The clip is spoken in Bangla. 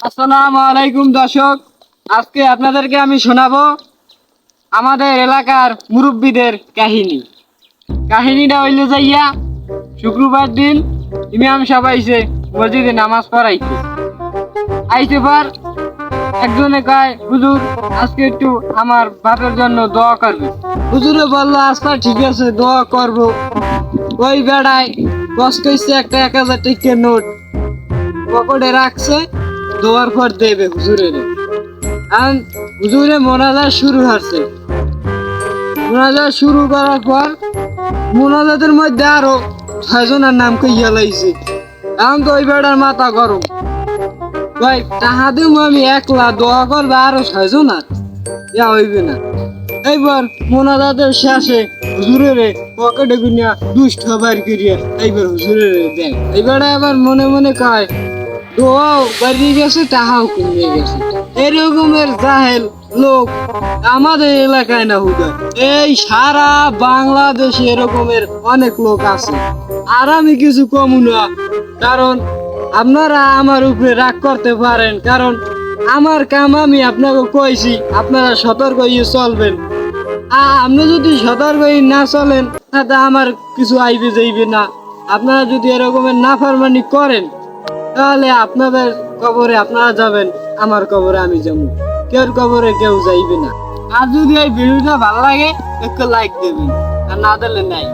আসসালামু আলাইকুম দর্শক, আজকে আপনাদেরকে আমি শোনাবো আমাদের এলাকার মুরব্বীদের কাহিনী। কাহিনীটা হইল যাইয়া শুক্রবার দিন ইমাম সাহেব আইছে মসজিদে নামাজ পড়াইতে। আইতে পর একজনে কয়, হুজুর আজকে একটু আমার বাপের জন্য দোয়া করবে। হুজুরে বললো আচ্ছা ঠিক আছে, দোয়া করবো। ওই বেড়ায় কষ্ট হইছে একটা 1000 টাকার নোট পকেটে রাখছে, দোয়ার পর দেবে হুজুরের। আর হুজুরে মোনাজাত শুরু হচ্ছে। মোনাজাত শুরু করার পর মোনাজাতের মধ্যে আরো 6 জনের নাম কইয়া লাইছে। এখন তো ওই বেড়ার মাথা গরম, ভাই টাহা দিব আমি একলা, দোয়া করবে আরো 6 জনার, ইয়া হইবে না। এইবার মোনাজাতের শেষে হুজুরের পকেটে গুনিয়া 200 বার করিয়া এইবার হুজুরের দেয়। এইবার আবার মনে মনে কয়, দোয়াও বাড়িয়ে গেছে, টাহাও কমিয়ে গেছে। এরকমের জাহেল লোক আমাদের এলাকায় না হুদা, এই সারা বাংলাদেশে এরকমের অনেক লোক আছে। আর আমি কিছু কমু না, কারণ আপনারা আমার উপরে রাগ করতে পারেন, কারণ আমার কাম আমি আপনাকে কইছি, আপনারা সতর্ক হয়ে চলবেন। আপনি যদি সতর্ক হয়ে না চলেন তাতে আমার কিছু আইবে যাইবে না। আপনারা যদি এরকমের নাফরমানি করেন তাহলে আপনাদের কবরে আপনারা যাবেন, আমার কবরে আমি যাবো, কেউ কবরে কেউ যাইবে না। আর যদি এই ভিডিওটা ভালো লাগে একটু লাইক দেবেন, আর না দিলে নাই।